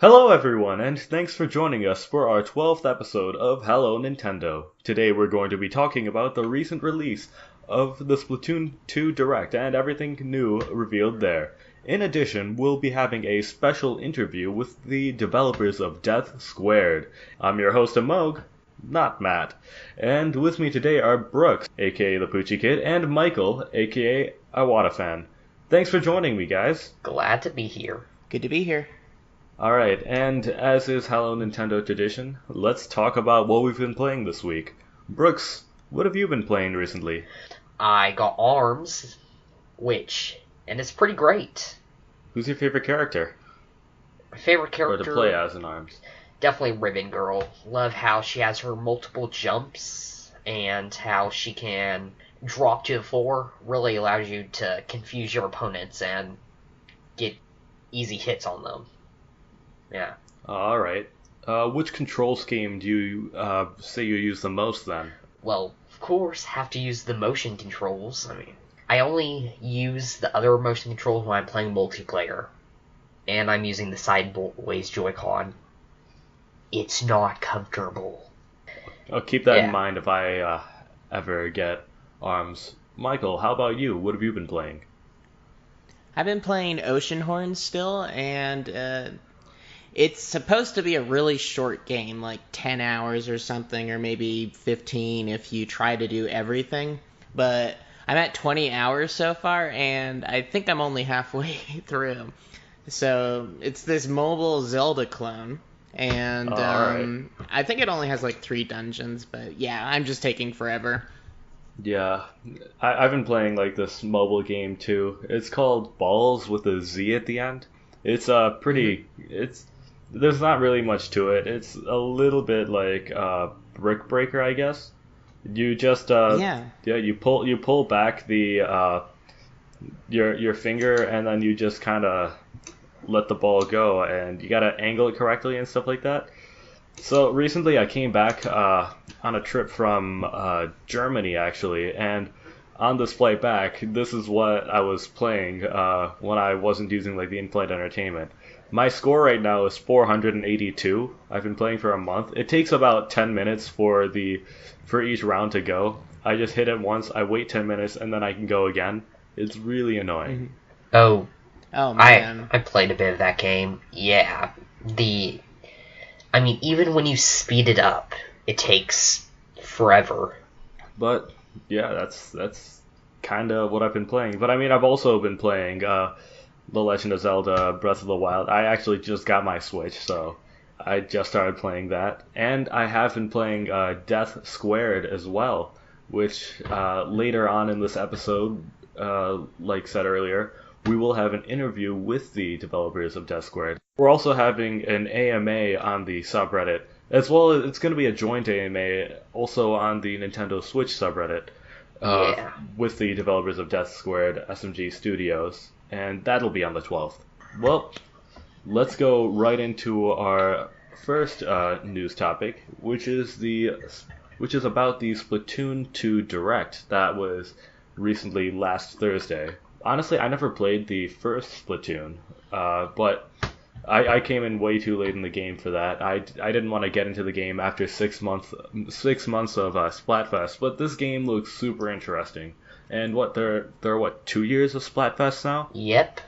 Hello everyone, and thanks for joining us for our 12th episode of Hello Nintendo. Today we're going to be talking about the recent release of the Splatoon 2 Direct and everything new revealed there. In addition, we'll be having a special interview with the developers of Death Squared. I'm your host Amogh, not Matt, and with me today are Brooks, aka ThePoochyKid, and Michael, aka iwatafan. Thanks for joining me, guys. Glad to be here. Good to be here. Alright, and as is Hello Nintendo tradition, let's talk about what we've been playing this week. Brooks, what have you been playing recently? I got ARMS, and it's pretty great. Who's your favorite character? My favorite Or character, to play as in ARMS? definitely Ribbon Girl. Love how she has her multiple jumps, and how she can drop to the floor. Really allows you to confuse your opponents and get easy hits on them. Yeah. Alright. Which control scheme do you say you use the most then? Well, of course, have to use the motion controls. I only use the other motion controls when I'm playing multiplayer. And I'm using the sideways Joy-Con. It's not comfortable. I'll keep that in Yeah. mind if I ever get ARMS. Michael, how about you? What have you been playing? I've been playing Oceanhorn still, and it's supposed to be a really short game, like 10 hours or something, or maybe 15 if you try to do everything. But I'm at 20 hours so far, and I think I'm only halfway through. So it's this mobile Zelda clone, and Alright. I think it only has like 3 dungeons, but yeah, I'm just taking forever. Yeah, I've been playing like this mobile game too. It's called Balls with a Z at the end. It's it's there's not really much to it. It's a little bit like Brick Breaker, I guess. You just Yeah. yeah, you pull back the your finger and then you just kind of let the ball go and you got to angle it correctly and stuff like that. So recently I came back on a trip from Germany actually, and on this flight back, this is what I was playing when I wasn't using like the in-flight entertainment. My score right now is 482. I've been playing for a month. It takes about 10 minutes for each round to go. I just hit it once, I wait 10 minutes, and then I can go again. It's really annoying. Oh, Oh I man. I played a bit of that game. Yeah. Even when you speed it up, it takes forever. But yeah, that's kind of what I've been playing. But I mean, I've also been playing The Legend of Zelda Breath of the Wild. I actually just got my Switch, so I just started playing that. And I have been playing Death Squared as well, which later on in this episode, like said earlier, we will have an interview with the developers of Death Squared. We're also having an AMA on the subreddit, as well as it's going to be a joint AMA also on the Nintendo Switch subreddit Yeah. with the developers of Death Squared, SMG Studios, and that'll be on the 12th. Well, let's go right into our first news topic, which is about the Splatoon 2 Direct that was recently last Thursday. Honestly, I never played the first Splatoon, but I came in way too late in the game for that. I didn't want to get into the game after 6 months of Splatfest, but this game looks super interesting. And there are what, 2 years of Splatfest now? Yep.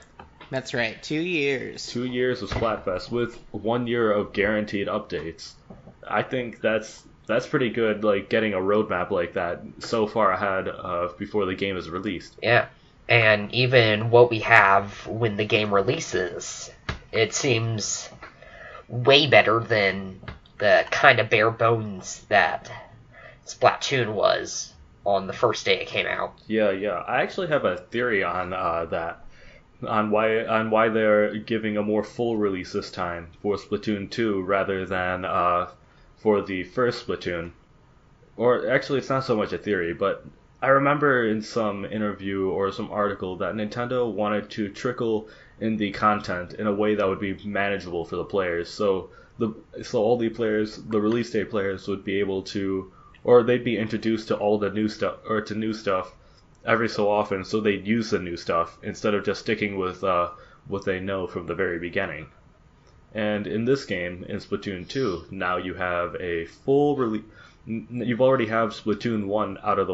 That's right, 2 years. 2 years of Splatfest with 1 year of guaranteed updates. I think that's pretty good. Like getting a roadmap like that so far ahead of before the game is released. Yeah. And even what we have when the game releases, it seems way better than the kind of bare bones that Splatoon was on the first day it came out. Yeah, yeah. I actually have a theory on that, on why they're giving a more full release this time for Splatoon 2 rather than for the first Splatoon. Or actually, it's not so much a theory, but I remember in some interview or some article that Nintendo wanted to trickle in the content in a way that would be manageable for the players. So all the players, the release day players, would be able to, or they'd be introduced to all the new stuff or to new stuff every so often, so they'd use the new stuff instead of just sticking with what they know from the very beginning. And in this game, in Splatoon 2, now you have a full release. You've already have Splatoon 1 out of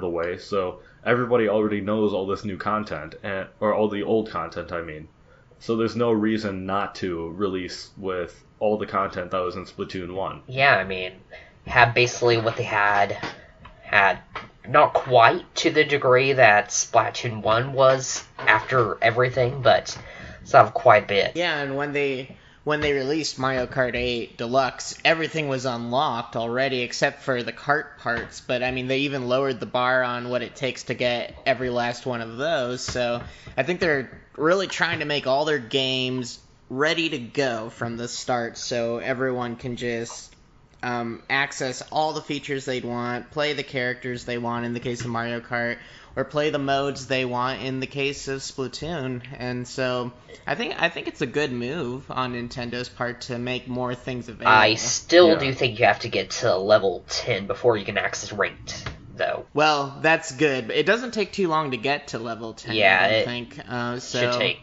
the way, so everybody already knows all this new content, or all the old content, I mean. So there's no reason not to release with all the content that was in Splatoon 1. Yeah, I mean, had basically what they had not quite to the degree that Splatoon 1 was after everything, but still have quite a bit. Yeah, and when they released Mario Kart 8 Deluxe, everything was unlocked already except for the kart parts, but I mean, they even lowered the bar on what it takes to get every last one of those, so I think they're really trying to make all their games ready to go from the start so everyone can just access all the features they'd want, play the characters they want in the case of Mario Kart, or play the modes they want in the case of Splatoon. And so I think it's a good move on Nintendo's part to make more things available. I still do think you have to get to level 10 before you can access ranked, though. Well, that's good. But it doesn't take too long to get to level 10, yeah, I think. Should take,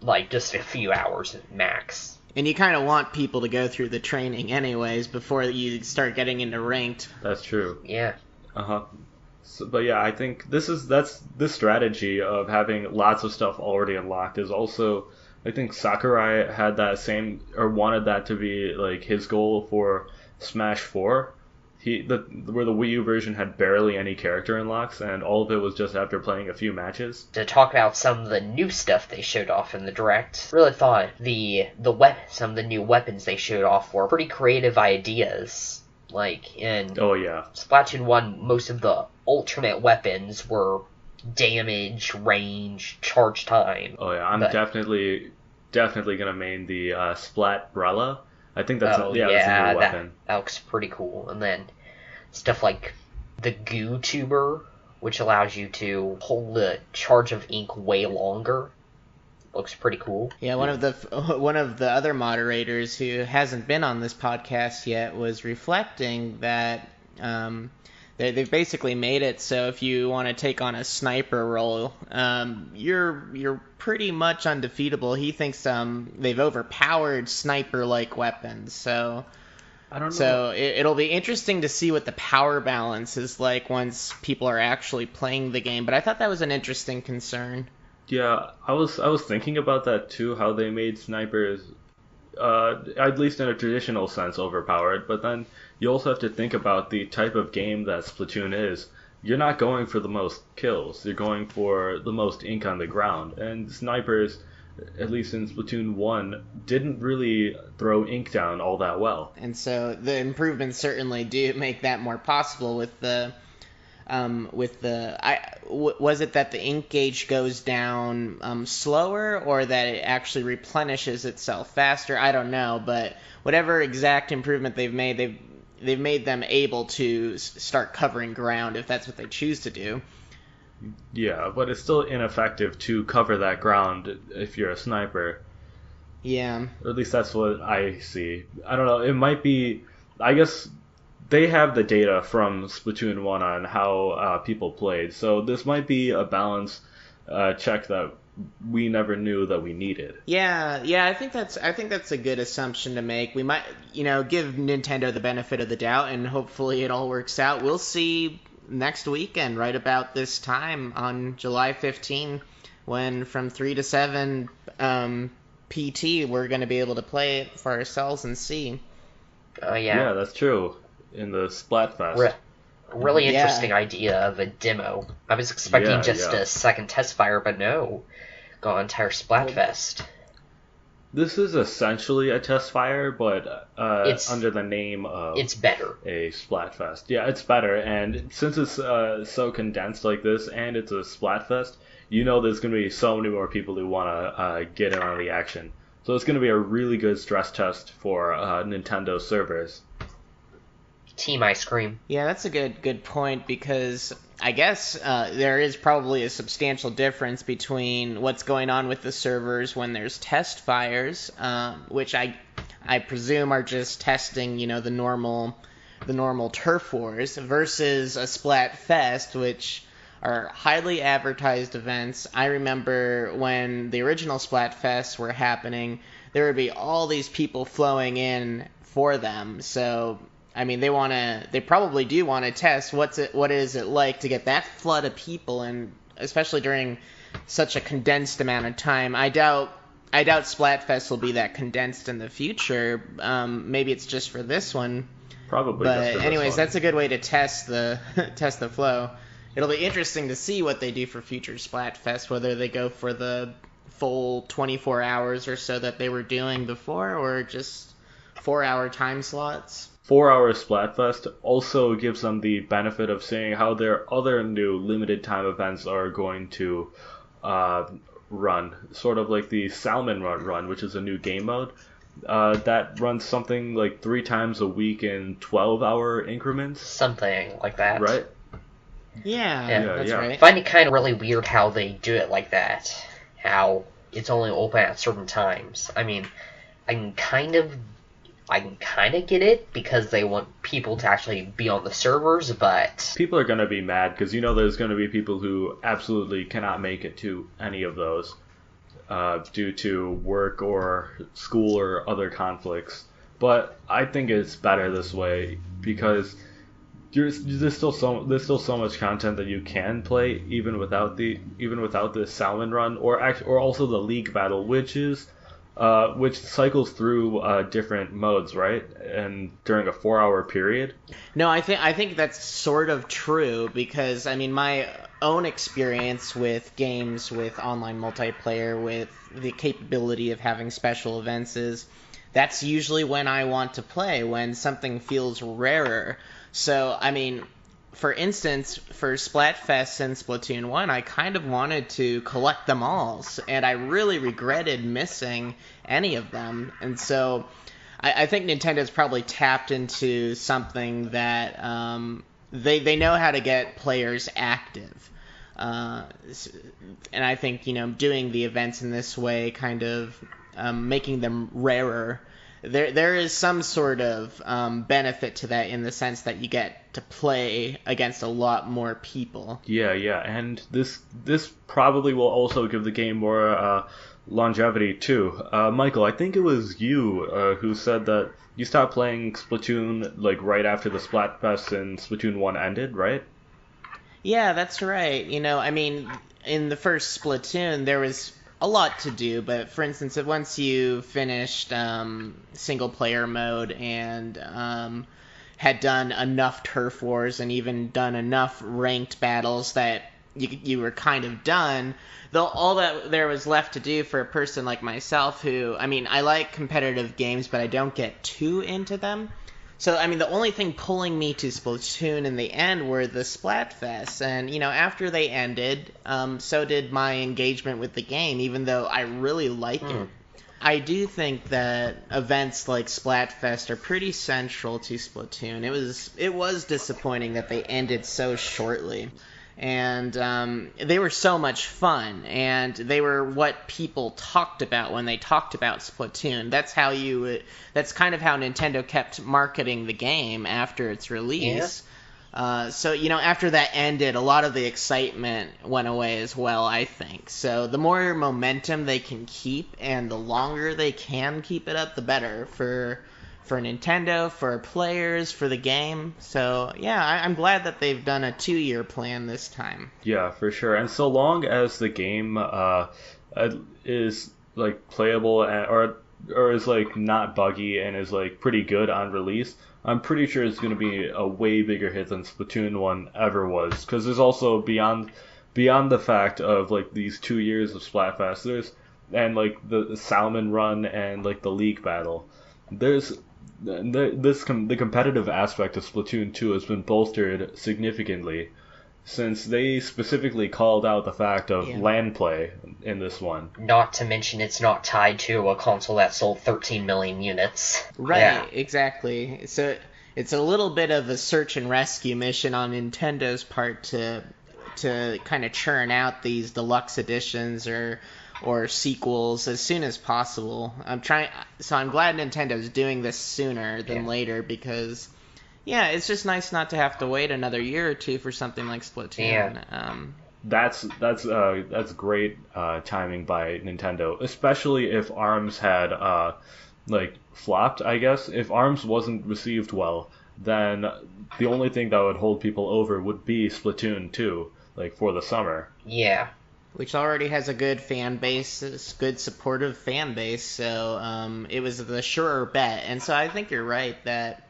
like, just a few hours max. And you kind of want people to go through the training anyways before you start getting into ranked. That's true. Yeah. Uh-huh. So, but yeah, I think this strategy of having lots of stuff already unlocked is also, I think Sakurai had that same, or wanted that to be like his goal for Smash 4. Where the Wii U version had barely any character unlocks, and all of it was just after playing a few matches. To talk about some of the new stuff they showed off in the Direct, really thought some of the new weapons they showed off were pretty creative ideas. Like in Splatoon 1, most of the alternate weapons were damage, range, charge time. Oh yeah, I'm definitely gonna main the Splatbrella. I think that's that's a new weapon. That looks pretty cool. And then stuff like the Goo Tuber, which allows you to hold the charge of ink way longer. Looks pretty cool. Yeah, one of the other moderators who hasn't been on this podcast yet was reflecting that they've basically made it so if you want to take on a sniper role, you're pretty much undefeatable. He thinks they've overpowered sniper-like weapons, so I don't know. So it'll be interesting to see what the power balance is like once people are actually playing the game. But I thought that was an interesting concern. Yeah, I was thinking about that too. How they made snipers, at least in a traditional sense, overpowered. But then you also have to think about the type of game that Splatoon is. You're not going for the most kills. You're going for the most ink on the ground. And snipers, at least in Splatoon 1, didn't really throw ink down all that well. And so the improvements certainly do make that more possible with the... was it that the ink gauge goes down slower, or that it actually replenishes itself faster? I don't know, but whatever exact improvement they've made them able to start covering ground if that's what they choose to do. Yeah, but it's still ineffective to cover that ground if you're a sniper. Yeah. Or at least that's what I see. I don't know, it might be... I guess they have the data from Splatoon 1 on how people played, so this might be a balance check that we never knew that we needed. Yeah, I think that's a good assumption to make. We might, give Nintendo the benefit of the doubt, and hopefully it all works out. We'll see next weekend, right about this time on July 15, when from 3 to 7 PT, we're going to be able to play it for ourselves and see. Yeah. Yeah, that's true. In the Splatfest. Really interesting idea of a demo. I was expecting a second test fire, but no. Got entire Splatfest. This is essentially a test fire, but it's under the name of... It's better. A Splatfest. Yeah, it's better, and since it's so condensed like this, and it's a Splatfest, there's going to be so many more people who want to get in on the action. So it's going to be a really good stress test for Nintendo servers. Team ice cream. Yeah, that's a good point, because I guess there is probably a substantial difference between what's going on with the servers when there's test fires, which I presume are just testing, the normal turf wars, versus a Splatfest, which are highly advertised events. I remember when the original Splatfests were happening, there would be all these people flowing in for them. So, I mean, they probably do want to test what is it like to get that flood of people, and especially during such a condensed amount of time. I doubt Splatfest will be that condensed in the future. Maybe it's just for this one. Probably. But anyways, that's a good way to test the flow. It'll be interesting to see what they do for future Splatfest, whether they go for the full 24 hours or so that they were doing before, or just 4-hour time slots. 4-hour Splatfest also gives them the benefit of seeing how their other new limited time events are going to run. Sort of like the Salmon Run, which is a new game mode that runs something like 3 times a week in 12-hour increments. Something like that. Right? Yeah, that's right. I find it kind of really weird how they do it like that. How it's only open at certain times. I mean, I can kind of get it because they want people to actually be on the servers, but people are going to be mad because there's going to be people who absolutely cannot make it to any of those due to work or school or other conflicts. But I think it's better this way because there's still so much content that you can play even without the Salmon Run or also the League Battle, which cycles through different modes, right? And during a 4-hour period. No, I think that's sort of true because, I mean, my own experience with games with online multiplayer with the capability of having special events is that's usually when I want to play, when something feels rarer. So, I mean, for instance, for Splatfest and Splatoon 1, I kind of wanted to collect them all, and I really regretted missing any of them. And so I think Nintendo's probably tapped into something that they know how to get players active. And I think, doing the events in this way, kind of making them rarer, there is some sort of benefit to that in the sense that you get to play against a lot more people. Yeah, and this probably will also give the game more longevity too. Michael, I think it was you who said that you stopped playing Splatoon like right after the Splatfest and Splatoon 1 ended, right? Yeah, that's right. I mean, in the first Splatoon, there was a lot to do, but for instance, once you finished single player mode and had done enough turf wars and even done enough ranked battles that you were kind of done, all that there was left to do for a person like myself who, I mean, I like competitive games, but I don't get too into them. So, I mean, the only thing pulling me to Splatoon in the end were the Splatfests, and, after they ended, so did my engagement with the game, even though I really like it. I do think that events like Splatfest are pretty central to Splatoon. It was disappointing that they ended so shortly. And they were so much fun, and they were what people talked about when they talked about Splatoon. That's kind of how Nintendo kept marketing the game after its release. Yeah. So, after that ended, a lot of the excitement went away as well, I think. So the more momentum they can keep, and the longer they can keep it up, the better for Nintendo, for players, for the game. So, yeah, I'm glad that they've done a 2-year plan this time. Yeah, for sure. And so long as the game is, like, playable or is, like, not buggy and is, like, pretty good on release, I'm pretty sure it's going to be a way bigger hit than Splatoon 1 ever was. Because there's also, beyond the fact of, like, these 2 years of Splatfest, and, like, the Salmon Run and, like, the League Battle, the competitive aspect of Splatoon 2 has been bolstered significantly since they specifically called out the fact of LAN play in this one. Not to mention it's not tied to a console that sold 13 million units. Right, yeah. Exactly. So it's a little bit of a search and rescue mission on Nintendo's part to kind of churn out these deluxe editions or sequels as soon as possible. I'm glad Nintendo's doing this sooner than later because, Yeah, it's just nice not to have to wait another year or two for something like Splatoon. Yeah. That's great timing by Nintendo, especially if ARMS had flopped. I guess if ARMS wasn't received well, then the only thing that would hold people over would be Splatoon 2, for the summer. Yeah. Which already has a good fan base, good supportive fan base, so it was the surer bet. And so I think you're right that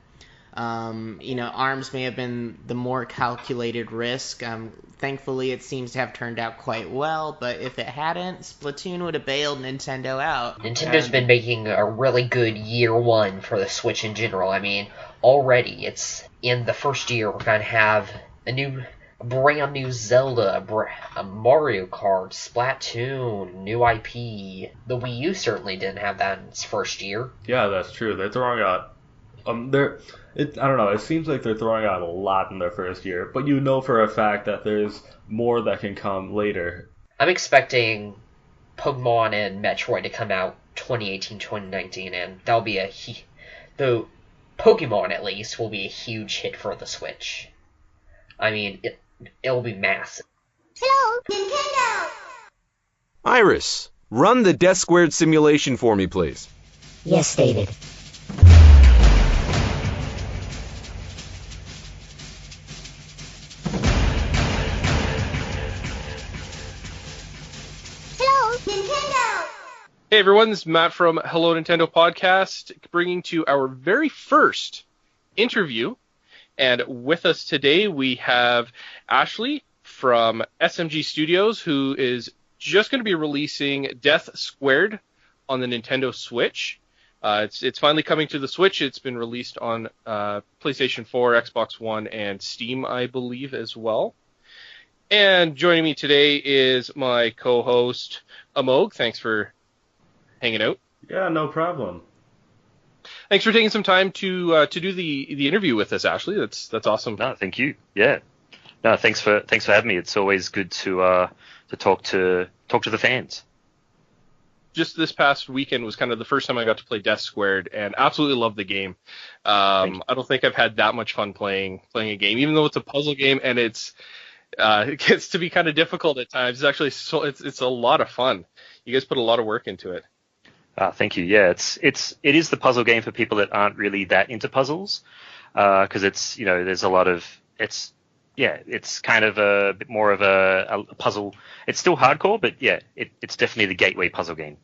ARMS may have been the more calculated risk. Thankfully, it seems to have turned out quite well, but if it hadn't, Splatoon would have bailed Nintendo out. Nintendo's been making a really good year one for the Switch in general. I mean, already it's in the first year we're going to have a brand new Zelda, a Mario Kart, Splatoon, new IP. The Wii U certainly didn't have that in its first year. Yeah, that's true. They're throwing out I don't know, it seems like they're throwing out a lot in their first year, but you know for a fact that there's more that can come later. I'm expecting Pokemon and Metroid to come out 2018, 2019, and that'll be though Pokemon at least will be a huge hit for the Switch. I mean, it'll be massive. Hello, Nintendo! Iris, run the Death Squared simulation for me, please. Yes, David. Hey everyone, this is Matt from Hello Nintendo Podcast, bringing to our very first interview. And with us today we have Ashley from SMG Studios, who is just going to be releasing Death Squared on the Nintendo Switch. It's finally coming to the Switch. It's been released on PlayStation 4, Xbox One, and Steam, I believe, as well. And joining me today is my co-host, Amogh. Thanks for hanging out. Yeah, no problem. Thanks for taking some time to do the interview with us, Ashley. That's awesome. No, thank you. Yeah. No, thanks for having me. It's always good to talk to the fans. Just this past weekend was kind of the first time I got to play Death Squared, and absolutely loved the game. I don't think I've had that much fun playing a game, even though it's a puzzle game and it gets to be kind of difficult at times. It's actually it's a lot of fun. You guys put a lot of work into it. Thank you. Yeah, it is the puzzle game for people that aren't really that into puzzles, because there's a lot of it's kind of a bit more of a puzzle. It's still hardcore, but yeah, it's definitely the gateway puzzle game.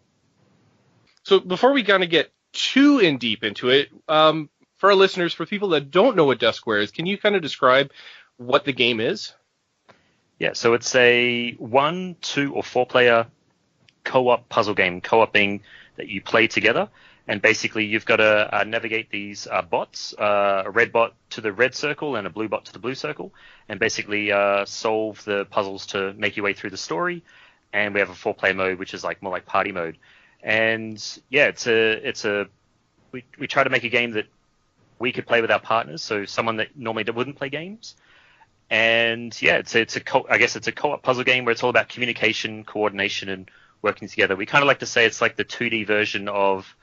So before we kind of get too in deep into it, for our listeners, for people that don't know what Death Square is, can you kind of describe what the game is? Yeah, so it's a 1, 2, or 4 player co-op puzzle game. Co-op being that you play together, and basically you've got to navigate these bots, a red bot to the red circle and a blue bot to the blue circle, and basically solve the puzzles to make your way through the story. And we have a 4-player mode, which is more like party mode. And yeah, we try to make a game that we could play with our partners, so someone that normally wouldn't play games. And yeah, it's a co-op puzzle game where it's all about communication, coordination, and working together. We kind of like to say it's like the 2D version of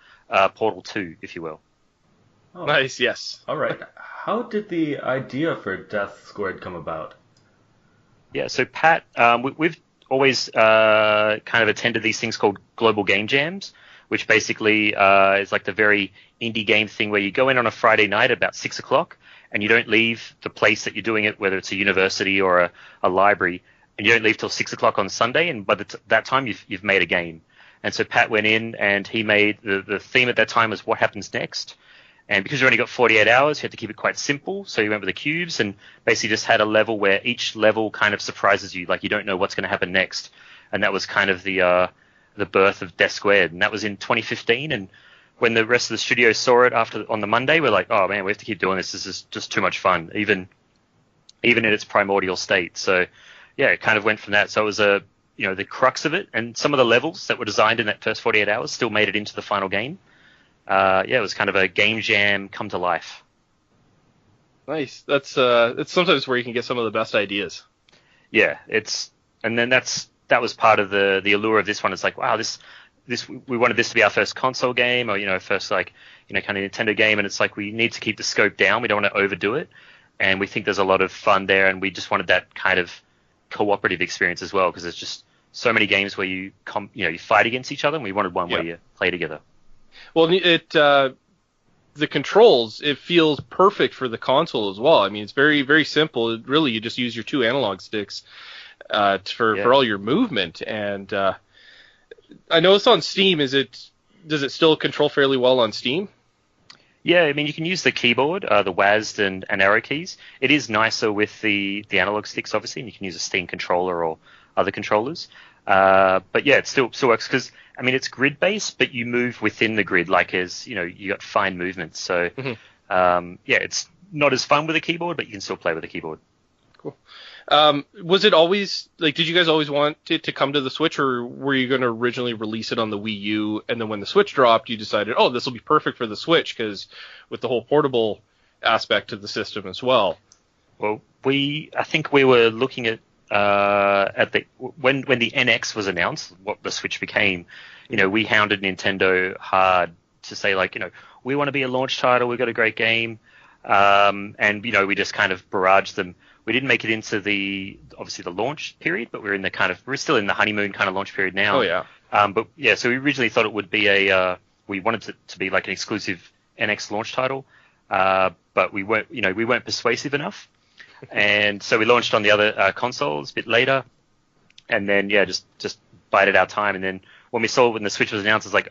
Portal 2, if you will. Oh. Nice, yes. All right. How did the idea for Death Squared come about? Yeah, so Pat, we've always kind of attended these things called Global Game Jams, which basically is like the very indie game thing where you go in on a Friday night at about 6 o'clock and you don't leave the place that you're doing it, whether it's a university or a library, and you don't leave till 6 o'clock on Sunday, and by that time you've made a game. And so Pat went in and he made the theme at that time was what happens next. And because you only got 48 hours, you had to keep it quite simple. So you went with the cubes and basically just had a level where each level kind of surprises you, like you don't know what's going to happen next. And that was kind of the birth of Death Squared. And that was in 2015. And when the rest of the studio saw it on the Monday, we're like, oh man, we have to keep doing this. This is just too much fun, even in its primordial state. So yeah, it kind of went from that. So it was the crux of it, and some of the levels that were designed in that first 48 hours still made it into the final game. It was kind of a game jam come to life. Nice. That's sometimes where you can get some of the best ideas. Yeah, that was part of the allure of this one. It's like, wow, we wanted this to be our first console game, or first kind of Nintendo game, and it's like we need to keep the scope down. We don't want to overdo it, and we think there's a lot of fun there, and we just wanted that kind of cooperative experience as well, because there's just so many games where you fight against each other, and we wanted one where you play together. Well, the controls, it feels perfect for the console as well. I mean, it's very, very simple. Really, you just use your 2 analog sticks for all your movement. And I know it's on Steam. Does it still control fairly well on Steam? Yeah, I mean, you can use the keyboard, the WASD and arrow keys. It is nicer with the analog sticks, obviously, and you can use a Steam controller or other controllers. But yeah, it still works because, I mean, it's grid-based, but you move within the grid, like you got fine movements. So, it's not as fun with a keyboard, but you can still play with a keyboard. Cool. Was it always, did you guys always want it to come to the Switch, or were you going to originally release it on the Wii U, and then when the Switch dropped, you decided, this will be perfect for the Switch, because with the whole portable aspect of the system as well? Well, I think we were looking at when the NX was announced, what the Switch became, we hounded Nintendo hard to say, we want to be a launch title, we've got a great game, and we just kind of barraged them. We didn't make it into obviously the launch period, but we're still in the honeymoon kind of launch period now. Oh yeah. But yeah, so we originally thought it would be we wanted it to be like an exclusive NX launch title, but we weren't persuasive enough. And so we launched on the other consoles a bit later, and then just bided our time. And then when we saw when the Switch was announced, it's like,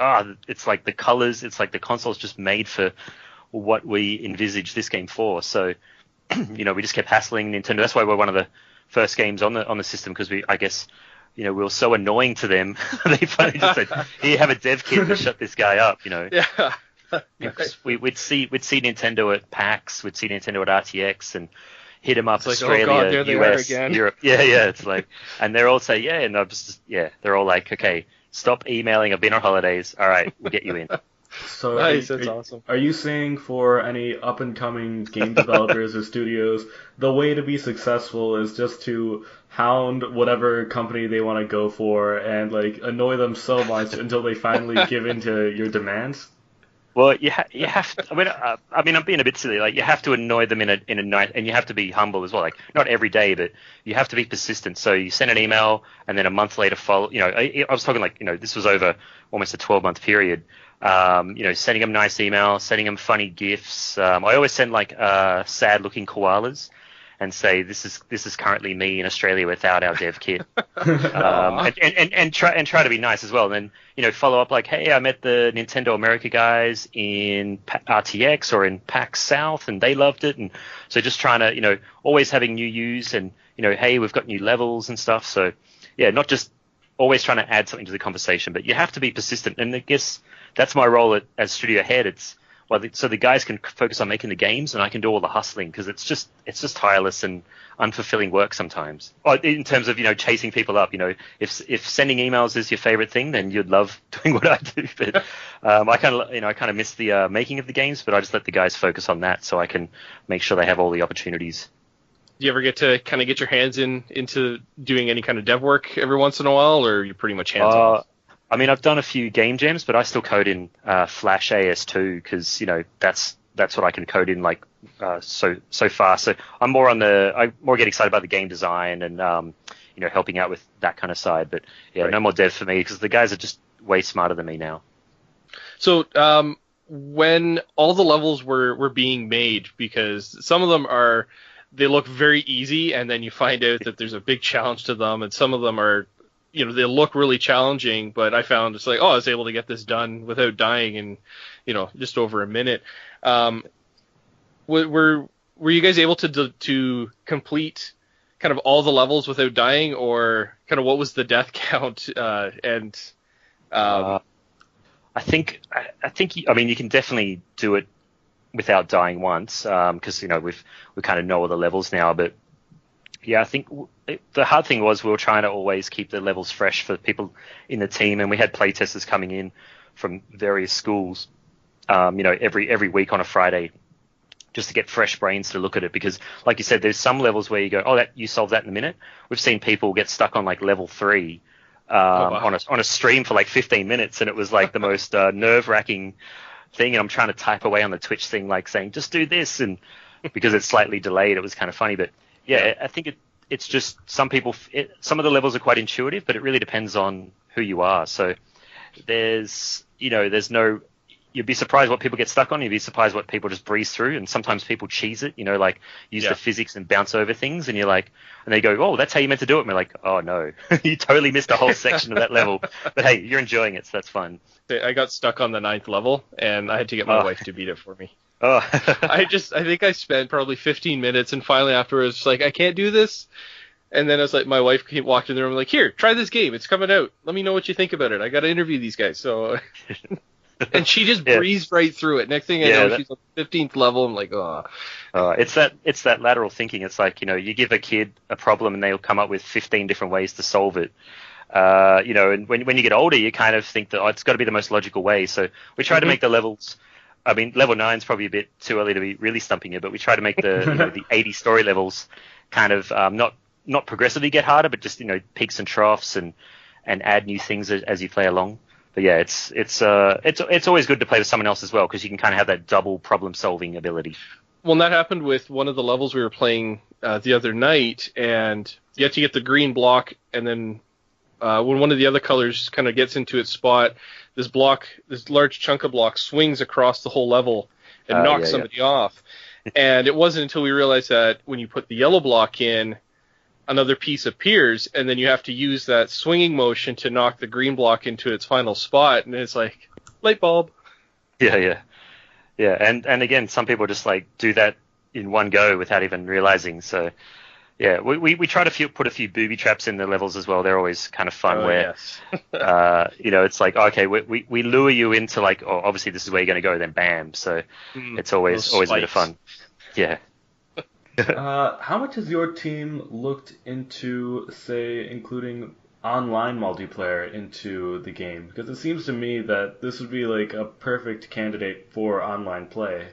it's like the colors, it's like the console's just made for what we envisaged this game for. So we just kept hassling Nintendo. That's why we're one of the first games on the system, because we were so annoying to them. They finally just said, "Here, have a dev kit to shut this guy up." Yeah. We'd see Nintendo at PAX, we'd see Nintendo at RTX, and hit them up, it's like, Australia, oh God, there they US, are again. Europe. Yeah, it's like, and they're all say, and I'm just, they're all like, okay, stop emailing. I've been on holidays. All right, we'll get you in. So nice, that's awesome. Are you saying for any up and coming game developers or studios, the way to be successful is just to hound whatever company they want to go for and annoy them so much until they finally give in to your demands? Well, you have to, I mean, I'm being a bit silly. You have to annoy them in a night, and you have to be humble as well. Not every day, but you have to be persistent. So you send an email, and then a month later follow. I was talking this was over almost a 12-month period. Sending them nice emails, sending them funny gifs. I always send sad-looking koalas, and say this is currently me in Australia without our dev kit, and try to be nice as well. And then follow up hey, I met the Nintendo America guys in RTX or in PAX South, and they loved it. And so just trying to always having new use, and hey, we've got new levels and stuff. So yeah, not just always trying to add something to the conversation, but you have to be persistent. And I guess that's my role as studio head. So the guys can focus on making the games, and I can do all the hustling, because it's just tireless and unfulfilling work sometimes. In terms of chasing people up, if sending emails is your favorite thing, then you'd love doing what I do. But I kind of miss the making of the games, but I just let the guys focus on that, so I can make sure they have all the opportunities. Do you ever get to kind of get your hands into doing any kind of dev work every once in a while, or you're pretty much hands off? I mean, I've done a few game jams, but I still code in Flash AS2, because that's what I can code in so far. So I more get excited about the game design and helping out with that kind of side. But yeah, right. No more dev for me, because the guys are just way smarter than me now. So when all the levels were being made, because some of them they look very easy, and then you find out that there's a big challenge to them, and some of them are, they look really challenging, but I found it's I was able to get this done without dying in, just over a minute. Were you guys able to complete kind of all the levels without dying, or kind of what was the death count? I think I mean, you can definitely do it without dying once, because we kind of know all the levels now. But yeah, I think the hard thing was we were trying to always keep the levels fresh for people in the team, and we had playtesters coming in from various schools, every week on a Friday, just to get fresh brains to look at it. Because, like you said, there's some levels where you go, that you solved that in a minute. We've seen people get stuck on level 3, on a stream for like 15 minutes, and it was like the most nerve-wracking thing. And I'm trying to type away on the Twitch thing, like saying just do this, and because it's slightly delayed, it was kind of funny. But yeah, I think it's just some people. Some of the levels are quite intuitive, but it really depends on who you are. So there's no. You'd be surprised what people get stuck on. You'd be surprised what people just breeze through. And sometimes people cheese it, like use the physics and bounce over things. And you're like, and they go, oh, that's how you meant to do it. And we're like, oh no, you totally missed a whole section of that level. But hey, you're enjoying it, so that's fun. I got stuck on the 9th level, and I had to get my wife to beat it for me. Oh, I think I spent probably 15 minutes, and finally afterwards, like, I can't do this. And then I was like, my wife walked in the room, like, here, try this game. It's coming out. Let me know what you think about it. I got to interview these guys. So. And she just breezed right through it. Next thing I know, she's on the 15th level. I'm like, oh. It's that lateral thinking. It's like, you give a kid a problem and they'll come up with 15 different ways to solve it. And when you get older, you kind of think that it's got to be the most logical way. So we try to make the levels. I mean, level 9 is probably a bit too early to be really stumping you, but we try to make the the 80 story levels kind of not progressively get harder, but just peaks and troughs and add new things as you play along. But yeah, it's always good to play with someone else as well, because you can kind of have that double problem solving ability. Well, that happened with one of the levels we were playing the other night, and you have to get the green block, and then when one of the other colors kind of gets into its spot, this large chunk of block swings across the whole level and knocks somebody off. And it wasn't until we realized that when you put the yellow block in, another piece appears, and then you have to use that swinging motion to knock the green block into its final spot, and it's like, light bulb. Yeah. And again, some people just like do that in one go without even realizing. So yeah, we try to put a few booby traps in the levels as well. They're always kind of fun it's like, okay, we lure you into like, oh, obviously this is where you're going to go, then bam. So it's always a bit of fun. Yeah. How much has your team looked into, say, including online multiplayer into the game? Because it seems to me that this would be like a perfect candidate for online play.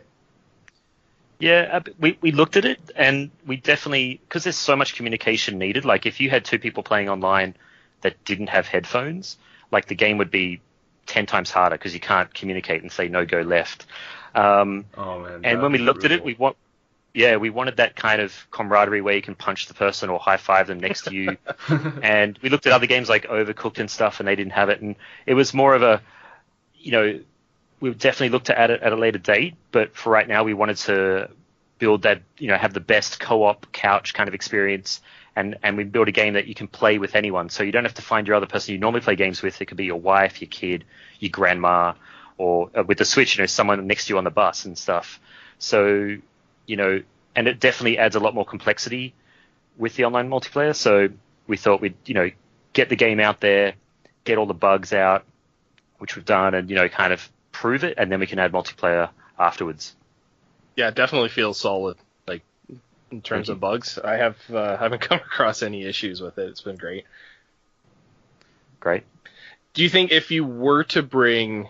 Yeah, we looked at it, and we definitely, because there's so much communication needed. Like if you had two people playing online that didn't have headphones, like the game would be 10 times harder because you can't communicate and say no, go left. And when we looked at it, we wanted that kind of camaraderie where you can punch the person or high five them next to you. And we looked at other games like Overcooked and stuff, and they didn't have it. And it was more of a, we would definitely look to add it at a later date. But for right now, we wanted to build that, have the best co-op couch kind of experience. And we build a game that you can play with anyone. So you don't have to find your other person you normally play games with. It could be your wife, your kid, your grandma, or with the Switch, someone next to you on the bus and stuff. So, and it definitely adds a lot more complexity with the online multiplayer. So we thought we'd, get the game out there, get all the bugs out, which we've done, and, kind of prove it, and then we can add multiplayer afterwards. Yeah, it definitely feels solid, like, in terms of bugs. I haven't come across any issues with it. It's been great. Great. Do you think if you were to bring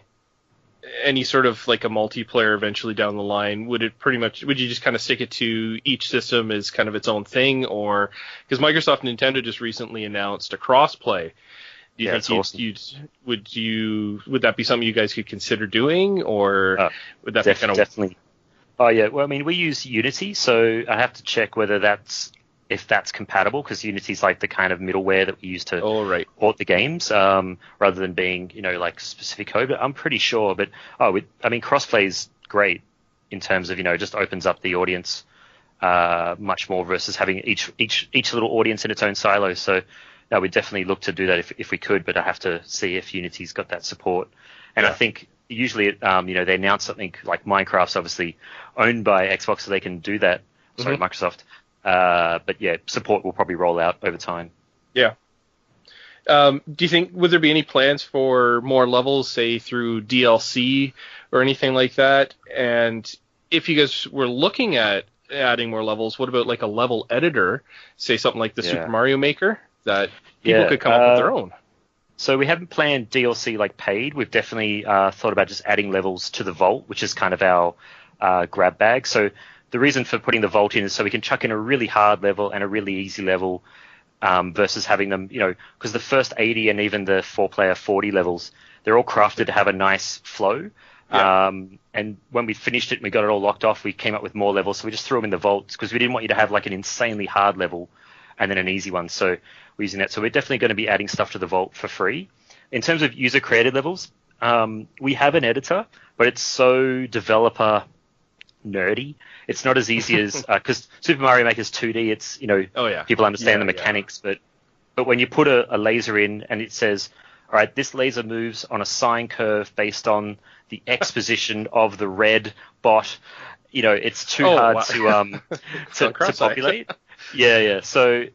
any sort of like a multiplayer eventually down the line, would you just kind of stick it to each system as kind of its own thing? Or because Microsoft and Nintendo just recently announced a crossplay, do you think awesome. Would that be something you guys could consider doing, or would that be kind of definitely? Oh yeah, well I mean we use Unity, so I have to check whether if that's compatible, because Unity's like the kind of middleware that we use to port the games, rather than being, like specific code. But I'm pretty sure. But crossplay is great in terms of, just opens up the audience much more versus having each little audience in its own silo. So no, we'd definitely look to do that if we could. But I have to see if Unity's got that support. And I think usually, they announce something like Minecraft's obviously owned by Xbox, so they can do that. Sorry, Microsoft. But yeah, support will probably roll out over time. Yeah. Do you think, would there be any plans for more levels, say through DLC or anything like that? And if you guys were looking at adding more levels, what about like a level editor, say something like the Super Mario Maker, that people could come up with their own? So we haven't planned DLC like paid. We've definitely thought about just adding levels to the Vault, which is kind of our grab bag. So the reason for putting the Vault in is so we can chuck in a really hard level and a really easy level versus having them, because the first 80 and even the 4-player 40 levels, they're all crafted to have a nice flow. Yeah. And when we finished it and we got it all locked off, we came up with more levels, so we just threw them in the vaults because we didn't want you to have like an insanely hard level and then an easy one. So we're using that. So we're definitely going to be adding stuff to the vault for free. In terms of user-created levels, we have an editor, but it's so developer nerdy. It's not as easy as because Super Mario Maker's 2D. It's people understand the mechanics, but when you put a laser in and it says, all right, this laser moves on a sine curve based on the X position of the red bot. It's too hard to populate. Yeah. So,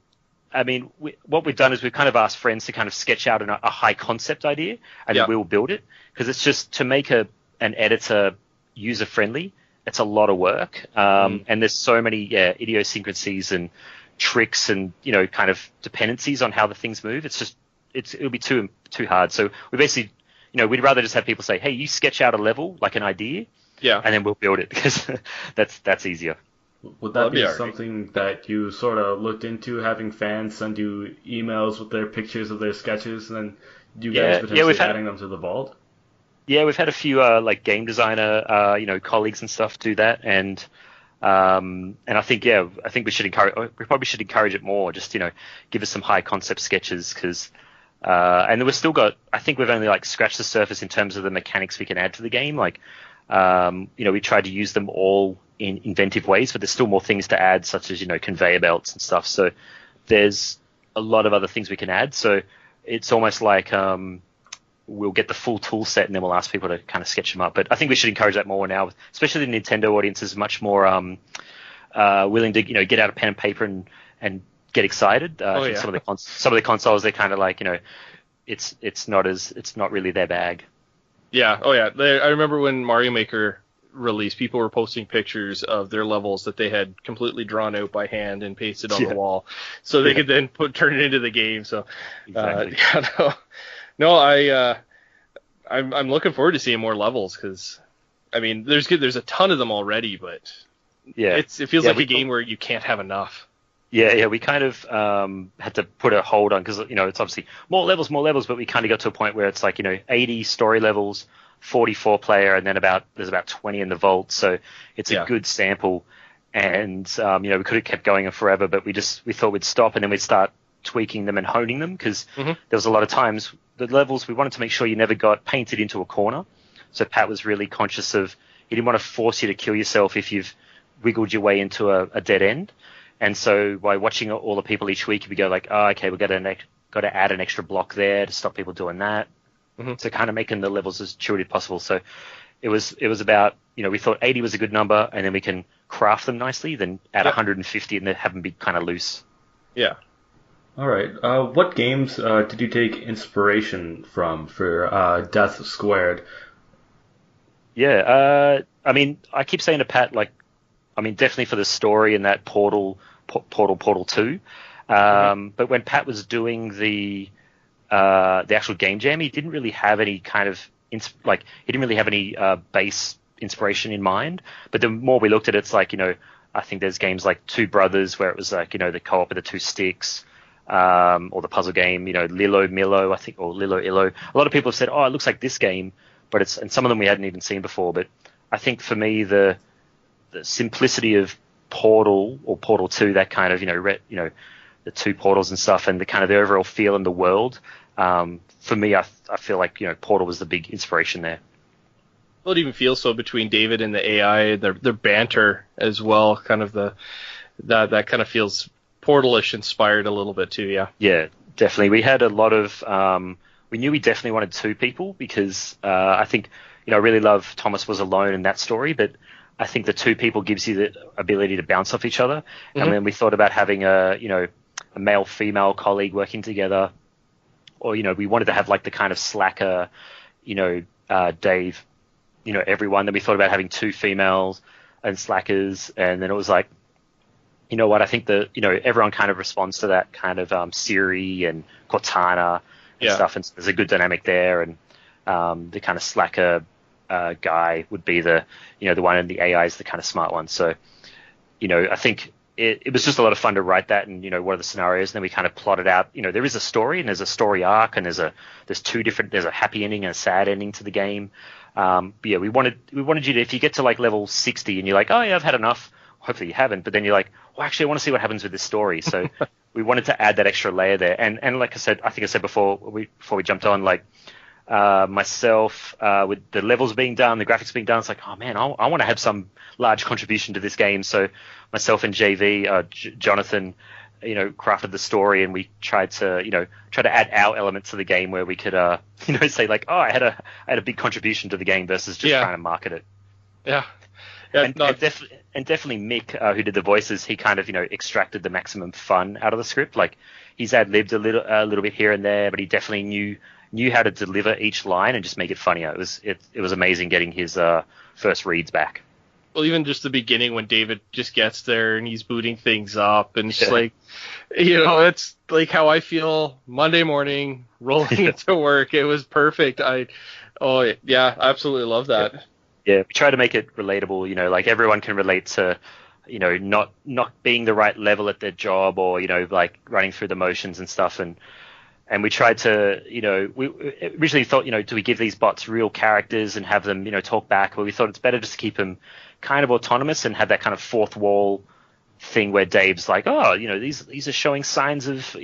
I mean, what we've done is we've kind of asked friends to kind of sketch out a high concept idea, and then we'll build it, because it's just to make an editor user friendly. It's a lot of work, and there's so many idiosyncrasies and tricks and kind of dependencies on how the things move. It'll be too hard. So we basically, we'd rather just have people say, hey, you sketch out a level, like an idea, and then we'll build it, because that's easier. Would that be something that you sort of looked into, having fans send you emails with their pictures of their sketches, and then you guys potentially adding them to the vault? Yeah, we've had a few like game designer, colleagues and stuff do that, and I think we probably should encourage it more. Just give us some high concept sketches, because and we've still got. I think we've only like scratched the surface in terms of the mechanics we can add to the game. Like, we tried to use them all in inventive ways, but there's still more things to add, such as conveyor belts and stuff. So there's a lot of other things we can add. So it's almost like we'll get the full tool set and then we'll ask people to kind of sketch them up. But I think we should encourage that more now, especially the Nintendo audience is much more willing to get out a pen and paper and get excited. Some of the consoles, they're kind of like it's not really their bag. Yeah. Oh yeah. I remember when Mario Maker released, people were posting pictures of their levels that they had completely drawn out by hand and pasted on the wall, so they could then turn it into the game. So exactly. No, I'm looking forward to seeing more levels, because I mean there's a ton of them already, but it feels like a game where you can't have enough. Yeah, we kind of had to put a hold on, because it's obviously more levels, but we kind of got to a point where it's like 80 story levels, 44 player, and then there's about 20 in the vault, so it's a good sample, and we could have kept going forever, but we thought we'd stop and then we'd start tweaking them and honing them, because there was a lot of times the levels we wanted to make sure you never got painted into a corner. So Pat was really conscious of, he didn't want to force you to kill yourself if you've wiggled your way into a dead end. And so by watching all the people each week, we go like, oh, okay, we've got to add an extra block there to stop people doing that. So kind of making the levels as intuitive as possible. So it was about, we thought 80 was a good number, and then we can craft them nicely, then add 150 and then have them be kind of loose. Yeah. All right. What games did you take inspiration from for Death Squared? Yeah, I mean, I keep saying to Pat, definitely for the story and that Portal 2. But when Pat was doing the actual game jam, he didn't really have any kind of he didn't really have any base inspiration in mind. But the more we looked at it, it's like I think there's games like Two Brothers where it was like the co-op with the two sticks. Or the puzzle game, Lilo Milo, I think, or Lilo Illo. A lot of people have said, oh, it looks like this game, and some of them we hadn't even seen before. But I think for me, the simplicity of Portal or Portal 2, that kind of, the two portals and stuff, and the kind of the overall feel in the world, for me, I feel like, Portal was the big inspiration there. Well, it even feels so between David and the AI, their banter as well, kind of that kind of feels Portal-ish inspired a little bit too, yeah. Yeah, definitely. We had a lot of we knew we definitely wanted two people, because I think I really love Thomas Was Alone in that story, but I think the two people gives you the ability to bounce off each other. And then we thought about having a male female colleague working together, or we wanted to have like the kind of slacker Dave everyone. Then we thought about having two females and slackers, and then it was like, you know what, I think that, everyone kind of responds to that kind of Siri and Cortana and stuff, and there's a good dynamic there, and the kind of slacker guy would be the one, and the AI is the kind of smart one. So, I think it was just a lot of fun to write that, and what are the scenarios, and then we kind of plotted out. There is a story, and there's a story arc, and there's a happy ending and a sad ending to the game. But yeah, we wanted you to, if you get to like level 60 and you're like, oh yeah, I've had enough. Hopefully you haven't, but then you're like, well, actually, I want to see what happens with this story. So we wanted to add that extra layer there, and like I think I said before we jumped on, like myself with the levels being done, the graphics being done, it's like, oh man, I want to have some large contribution to this game. So myself and JV, Jonathan, crafted the story, and we tried to add our elements to the game where we could say like, oh, I had a big contribution to the game versus just trying to market it. Yeah. And definitely Mick, who did the voices, he kind of extracted the maximum fun out of the script. Like, he's ad-libbed a little bit here and there, but he definitely knew how to deliver each line and just make it funnier. It was amazing getting his first reads back. Well, even just the beginning when David just gets there and he's booting things up, and it's like, it's like how I feel Monday morning rolling into work. It was perfect. I absolutely love that. Yeah, we try to make it relatable, like everyone can relate to, not being the right level at their job, or, like running through the motions and stuff. And we tried to, we originally thought, do we give these bots real characters and have them, talk back? But we thought it's better just to keep them kind of autonomous and have that kind of fourth wall thing where Dave's like, oh, these are showing signs of,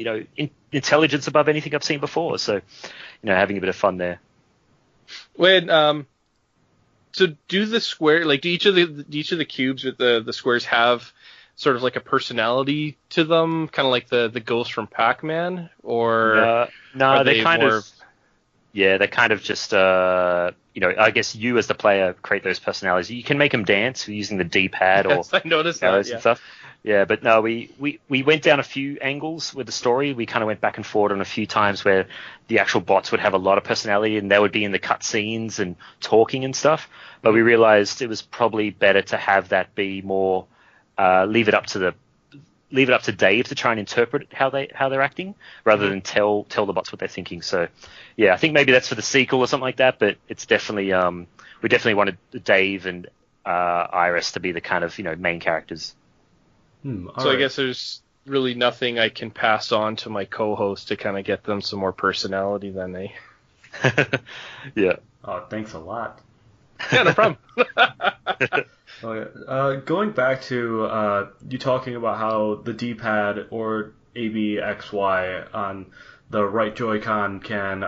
intelligence above anything I've seen before. So, having a bit of fun there. So do the square, like, do each of the cubes with the squares have sort of like a personality to them, kind of like the ghost from Pac-Man, or no, they kind of just I guess you as the player create those personalities. You can make them dance using the D-pad or I noticed that, and stuff. Yeah, but no, we went down a few angles with the story. We kind of went back and forth on a few times where the actual bots would have a lot of personality and they would be in the cutscenes and talking and stuff. But we realized it was probably better to have that be more leave it up to Dave to try and interpret how they're acting rather than tell the bots what they're thinking. So yeah, I think maybe that's for the sequel or something like that. But it's definitely we definitely wanted Dave and Iris to be the kind of main characters. So I guess there's really nothing I can pass on to my co-host to kind of get them some more personality than they. Yeah. Oh, thanks a lot. Yeah, no problem. Going back to you talking about how the D-pad or ABXY on the right Joy-Con can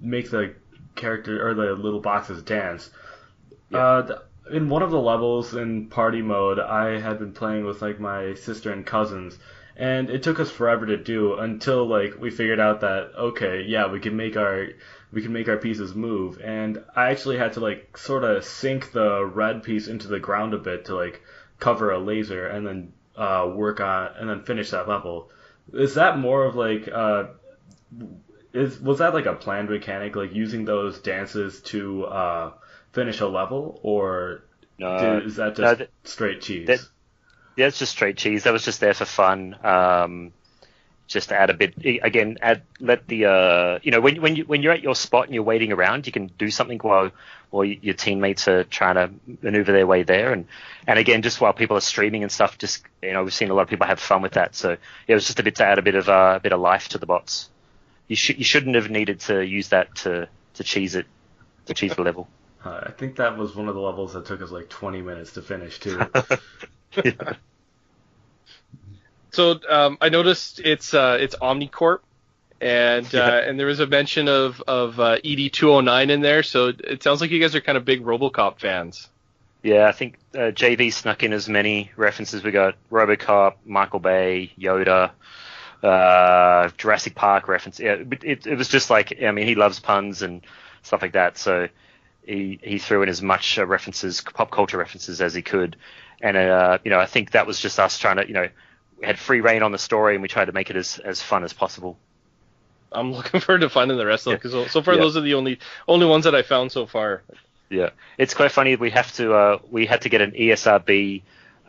make the character or the little boxes dance. In one of the levels in party mode, I had been playing with like my sister and cousins, and it took us forever to do until like we figured out that we can make our pieces move, and I actually had to like sort of sink the red piece into the ground a bit to like cover a laser, and then work on and then finish that level. Is that more of like was that like a planned mechanic, like using those dances to finish a level, or is that just straight cheese? It's just straight cheese. That was just there for fun. Just to add a bit again. Let the when you're at your spot and you're waiting around, you can do something while your teammates are trying to maneuver their way there, and again, just while people are streaming and stuff. Just we've seen a lot of people have fun with that. So it was just a bit to add a bit of life to the bots. You shouldn't have needed to use that to cheese the level. I think that was one of the levels that took us like 20 minutes to finish too. Yeah. So I noticed it's Omnicorp, and there was a mention of ED209 in there. So it sounds like you guys are kind of big RoboCop fans. Yeah, I think JV snuck in as many references. We got RoboCop, Michael Bay, Yoda, Jurassic Park reference. Yeah, it was just like, he loves puns and stuff like that. So he threw in as much references, pop culture references as he could. And I think that was just us trying to, we had free reign on the story, and we tried to make it as fun as possible. I'm looking forward to finding the rest of them, because so far those are the only ones that I found so far. Yeah, it's quite funny. We had to get an ESRB.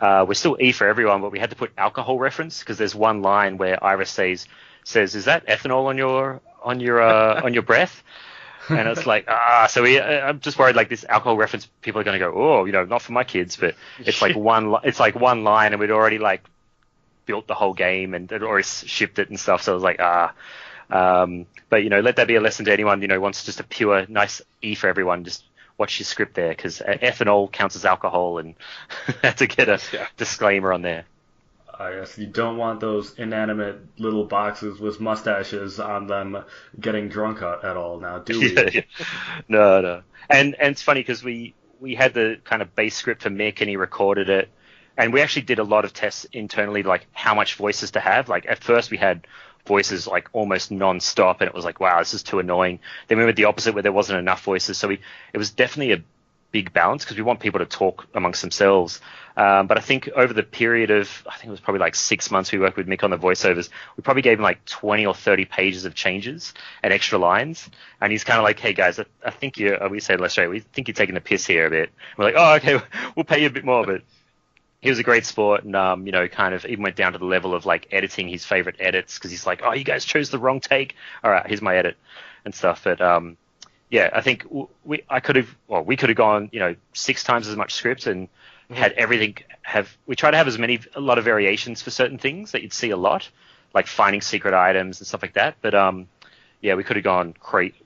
We're still E for everyone, but we had to put alcohol reference because there's one line where Iris says, "Is that ethanol on your breath?" And it's like, so I'm just worried like this alcohol reference, people are going to go, oh, not for my kids, but it's like one line, and we'd already like built the whole game and had already shipped it and stuff. So I was like, but let that be a lesson to anyone, wants just a pure, nice E for everyone. Just watch your script there, because ethanol counts as alcohol, and had to get a disclaimer on there. I guess you don't want those inanimate little boxes with mustaches on them getting drunk at all now, do we? Yeah. No. And it's funny because we had the kind of base script for Mick, and he recorded it. And we actually did a lot of tests internally, like how much voices to have. Like at first we had voices like almost non-stop, and it was like, wow, this is too annoying. Then we went the opposite, where there wasn't enough voices. So it was definitely a big balance, because we want people to talk amongst themselves. But I think over the period of, I think it was probably like 6 months we worked with Mick on the voiceovers, we probably gave him like 20 or 30 pages of changes and extra lines. And he's kind of like, hey guys, I think we said in Australia, we think you're taking the piss here a bit. We're like, oh, okay, we'll pay you a bit more. But he was a great sport, and kind of even went down to the level of like editing his favorite edits, because he's like, oh, you guys chose the wrong take. All right, here's my edit and stuff. But I think we could have gone 6 times as much script and had everything we try to have a lot of variations for certain things that you'd see a lot, like finding secret items and stuff like that. But we could have gone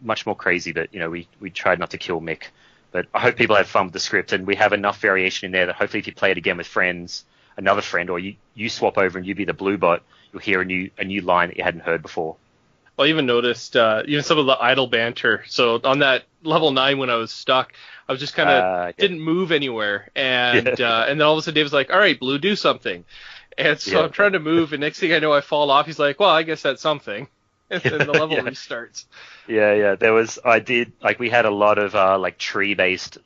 much more crazy, but we tried not to kill Mick. But I hope people have fun with the script, and we have enough variation in there that hopefully if you play it again with friends, another friend, or you swap over and you be the blue bot, you'll hear a new line that you hadn't heard before. Well, I even noticed even some of the idle banter. So on that level 9 when I was stuck, I was just kind of didn't move anywhere. And and then all of a sudden Dave was like, all right, Blue, do something. And so I'm trying to move, and next thing I know I fall off. He's like, well, I guess that's something. And then the level restarts. Yeah. We had a lot of like tree-based,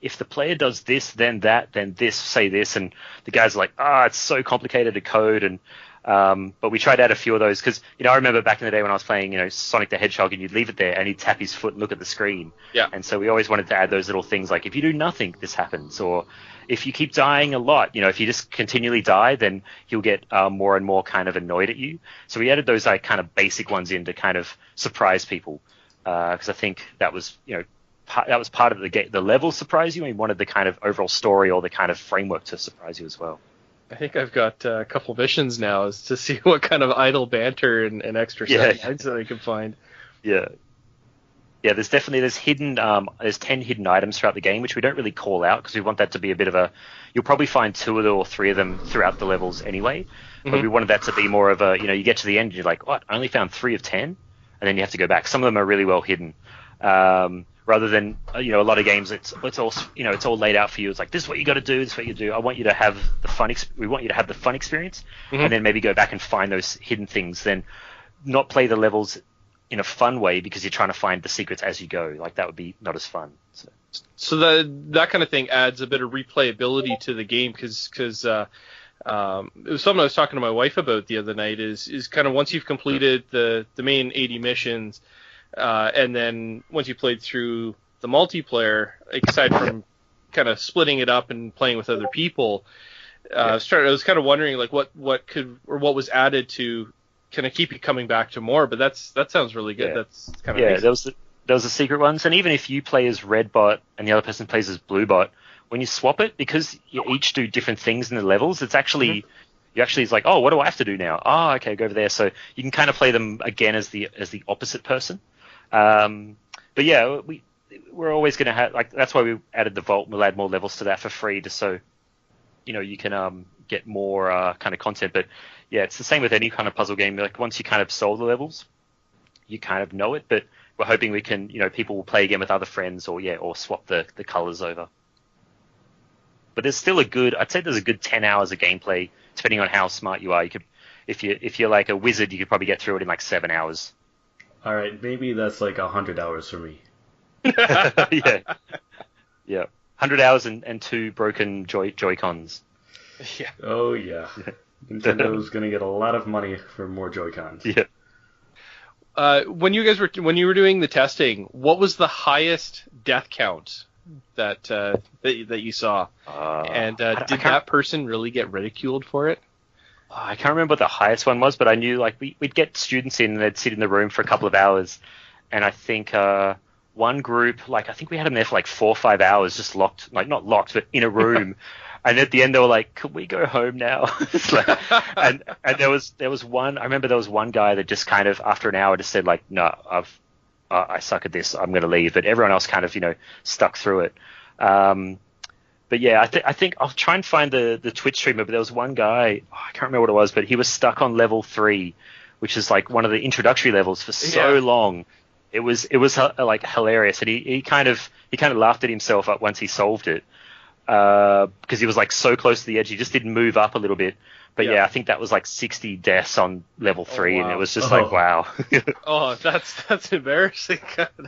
if the player does this, then that, then this, say this. And the guys are like, it's so complicated to code. And but we tried out a few of those, because I remember back in the day when I was playing Sonic the Hedgehog, and you'd leave it there and he'd tap his foot and look at the screen. And so we always wanted to add those little things, like if you do nothing, this happens, or if you keep dying a lot, if you just continually die, then he'll get more and more kind of annoyed at you. So we added those like kind of basic ones in to kind of surprise people, because I think that was that was part of the level surprise you, and we wanted the kind of overall story or the kind of framework to surprise you as well. I think I've got a couple missions now, is to see what kind of idle banter and extra lines that I can find. Yeah, there's 10 hidden items throughout the game, which we don't really call out, because we want that to be a bit of you'll probably find 2 or 3 of them throughout the levels anyway. But we wanted that to be more of you get to the end and you're like, what, I only found 3 of 10? And then you have to go back. Some of them are really well hidden. Rather than a lot of games, it's all laid out for you. It's like, this is what you got to do. This is what you do. I want you to have the fun. We want you to have the fun experience, and then maybe go back and find those hidden things. Then not play the levels in a fun way, because you're trying to find the secrets as you go. Like, that would be not as fun. So that kind of thing adds a bit of replayability to the game, because it was something I was talking to my wife about the other night. Is kind of, once you've completed the main 80 missions. And then once you played through the multiplayer, aside from kind of splitting it up and playing with other people, I was kind of wondering like what was added to kind of keep you coming back to more. But that sounds really good. That's kind of nice. There was the secret ones, and even if you play as red bot and the other person plays as blue bot, when you swap it, because you each do different things in the levels, it's actually it's like, oh, what do I have to do now? Oh, okay, go over there. So you can kind of play them again as the opposite person. But yeah, we're always going to have, like, that's why we added the vault. We'll add more levels to that for free, just so you can get more kind of content. But yeah, it's the same with any kind of puzzle game. Like, once you kind of solve the levels, you kind of know it. But we're hoping we can, people will play again with other friends, or swap the colors over. But there's still I'd say there's a good 10 hours of gameplay, depending on how smart you are. You could, if you're like a wizard, you could probably get through it in like 7 hours. All right, maybe that's like 100 hours for me. Yeah. 100 hours and 2 broken Joy-Cons. Yeah. Oh yeah. Nintendo's gonna get a lot of money for more Joy-Cons. Yeah. When you were doing the testing, what was the highest death count that you saw? And did that person really get ridiculed for it? I can't remember what the highest one was, but I knew, like, we'd get students in and they'd sit in the room for a couple of hours, and I think one group, like I think we had them there for like 4 or 5 hours, just locked, like not locked, but in a room. And at the end, they were like, "Could we go home now?" It's like, and there was one. I remember there was one guy that just kind of after an hour just said like, "No, I suck at this. I'm going to leave." But everyone else kind of stuck through it. But yeah, I think I'll try and find the Twitch streamer. But there was one guy, I can't remember what it was, but he was stuck on level 3, which is like one of the introductory levels for so long. It was like hilarious, and he kind of laughed at himself up once he solved it. Because he was like so close to the edge, he just didn't move up a little bit. But yeah, I think that was like 60 deaths on level 3, and it was just like, wow. Oh, that's embarrassing.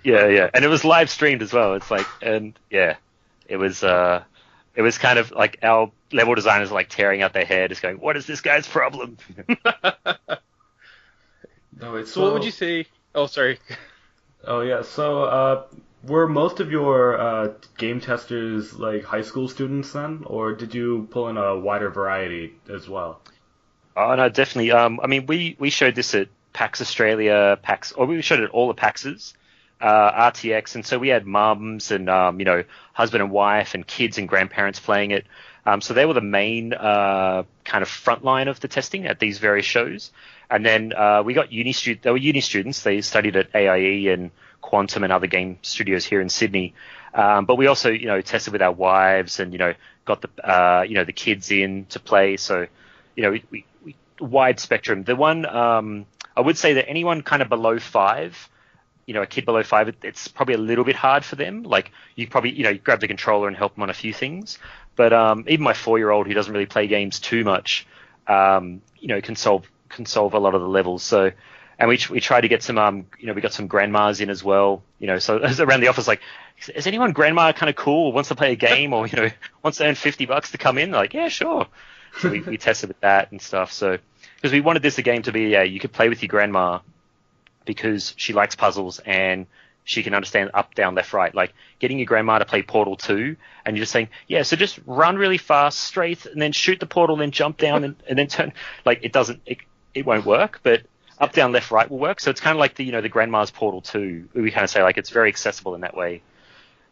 Yeah, and it was live streamed as well. It's like, and yeah, it was kind of like our level designers were like tearing out their hair, just going, "What is this guy's problem?" So what would you say? Oh, sorry. Oh yeah, so were most of your game testers like high school students then, or did you pull in a wider variety as well? Oh no, definitely. I mean, we showed this at PAX Australia, or we showed it at all the PAXs, RTX, and so we had mums and husband and wife and kids and grandparents playing it. So they were the main kind of front line of the testing at these various shows. And then we got they were uni students. They studied at AIE and Quantum and other game studios here in Sydney. But we also, tested with our wives and, got the kids in to play. So, we wide spectrum. The one, I would say that anyone kind of below 5, a kid below 5, it's probably a little bit hard for them. Like you probably, you grab the controller and help them on a few things. But even my 4-year-old who doesn't really play games too much, can solve a lot of the levels. So, and we try to get some, we got some grandmas in as well. So around the office, like, is anyone grandma kind of cool, wants to play a game, or wants to earn $50 to come in? They're like, yeah, sure. So we tested with that and stuff. So because we wanted this game to be, you could play with your grandma because she likes puzzles and she can understand up, down, left, right. Like getting your grandma to play Portal 2 and you're just saying, yeah, so just run really fast, straight, and then shoot the portal, then jump down and then turn. Like it won't work, but up, down, left, right will work. So it's kind of like the grandma's Portal 2. We kind of say like it's very accessible in that way.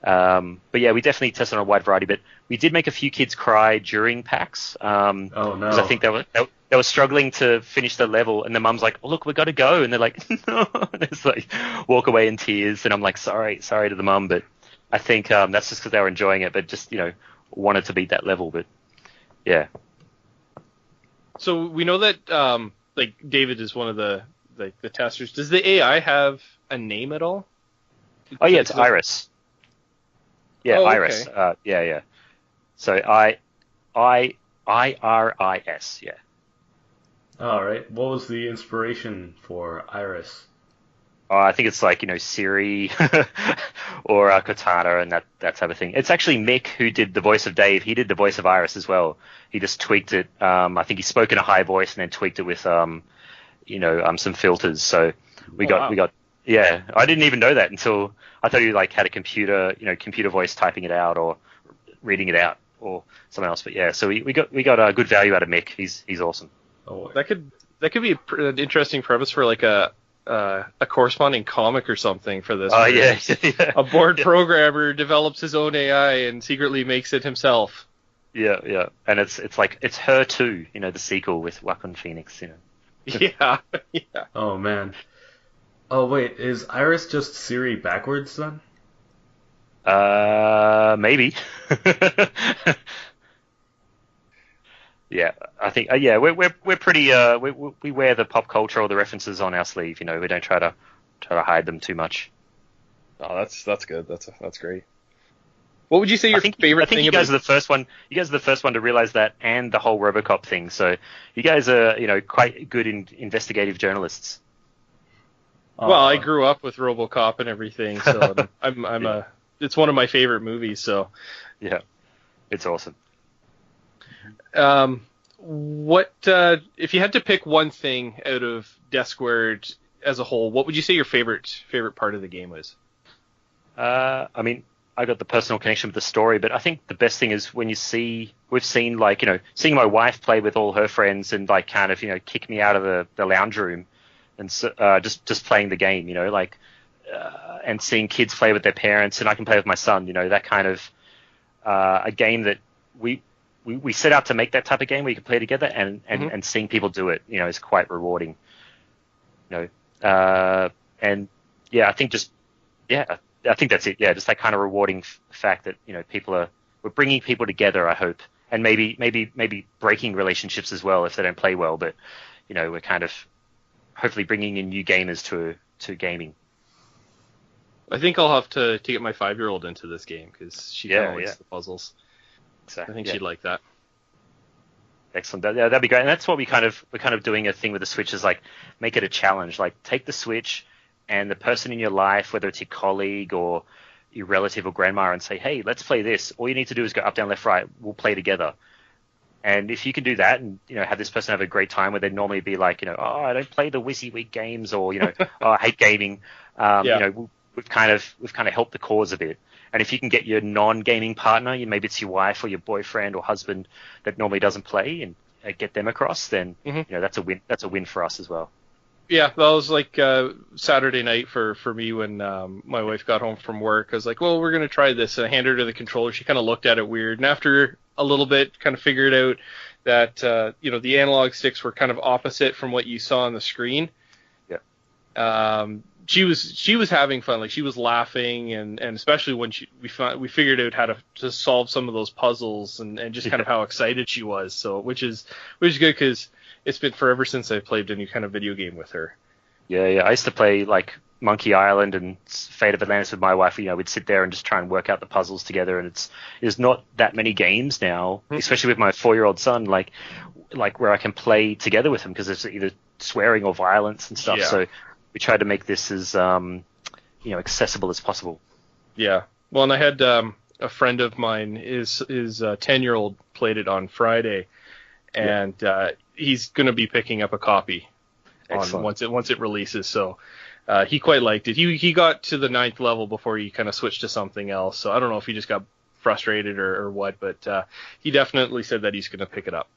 But yeah, we definitely tested on a wide variety, but we did make a few kids cry during PAX. Oh no! Because I think they were struggling to finish the level, and the mum's like, "Oh look, we got to go," and they're like, "No," and it's like walk away in tears, and I'm like, "Sorry to the mum," but I think that's just because they were enjoying it, but just wanted to beat that level, but yeah. So we know that like David is one of the testers. Does the AI have a name at all? Oh yeah, it's Iris. Yeah, oh, Iris. Okay. Yeah. So IRIS. Yeah. All right. What was the inspiration for Iris? I think it's like Siri or Cortana and that type of thing. It's actually Mick who did the voice of Dave. He did the voice of Iris as well. He just tweaked it. I think he spoke in a high voice and then tweaked it with some filters. So we got. Yeah, I didn't even know that until I thought you had a computer voice typing it out or reading it out or someone else. But yeah, so we got a good value out of Mick. He's awesome. Oh, that could be an interesting premise for like a corresponding comic or something for this. Oh yeah. A board programmer develops his own AI and secretly makes it himself. Yeah, and it's Her Too, the sequel with Joaquin Phoenix. Yeah. Oh man. Oh wait, is Iris just Siri backwards then? Maybe. Yeah, I think. Yeah, we're pretty. We wear the pop culture or the references on our sleeve. We don't try to hide them too much. Oh, that's good. That's great. What would you say your favorite thing? You guys are the first one. You guys are the first one to realize that, and the whole RoboCop thing. So you guys are, quite good investigative journalists. Well, I grew up with RoboCop and everything, so I'm it's one of my favorite movies. So yeah, it's awesome. What if you had to pick one thing out of Death Squared as a whole? What would you say your favorite part of the game was? I mean, I got the personal connection with the story, but I think the best thing is when we've seen seeing my wife play with all her friends and kind of kick me out of the lounge room and so, just playing the game, and seeing kids play with their parents, and I can play with my son. That kind of a game that we set out to make that type of game where you can play together, and seeing people do it, is quite rewarding. And yeah, I think that's it. Yeah, just that kind of rewarding fact that we're bringing people together. I hope, and maybe breaking relationships as well if they don't play well. But we're kind of hopefully bringing in new gamers to gaming. I think I'll have to get my 5-year-old into this game because she kind of likes the puzzles. Exactly. I think she'd like that. Excellent. That'd be great. And that's what we're kind of doing a thing with the Switch is like make it a challenge. Like take the Switch and the person in your life, whether it's your colleague or your relative or grandma, and say, hey, let's play this. All you need to do is go up, down, left, right. We'll play together. And if you can do that and have this person have a great time where they'd normally be like, oh, I don't play the WYSIWYG games, or oh, I hate gaming. We've kind of helped the cause a bit. And if you can get your non-gaming partner, maybe it's your wife or your boyfriend or husband that normally doesn't play, and get them across, then that's a win. That's a win for us as well. Yeah, that was like Saturday night for me when my wife got home from work. I was like, well, we're gonna try this. And I handed her the controller. She kind of looked at it weird, and after a little bit, kind of figured out that the analog sticks were kind of opposite from what you saw on the screen. Yeah. She was having fun, like she was laughing, and especially when we figured out how to solve some of those puzzles, and just kind of how excited she was. So which is good because it's been forever since I played any kind of video game with her. Yeah. I used to play like Monkey Island and Fate of Atlantis with my wife. We'd sit there and just try and work out the puzzles together. And there's not that many games now, especially with my 4-year-old son, like where I can play together with him because it's either swearing or violence and stuff. Yeah. So we try to make this as accessible as possible. Yeah. Well, and I had a friend of mine, his 10-year-old played it on Friday, and he's going to be picking up a copy once it releases. So he quite liked it. He got to the 9th level before he kind of switched to something else. So I don't know if he just got frustrated or what, but he definitely said that he's going to pick it up.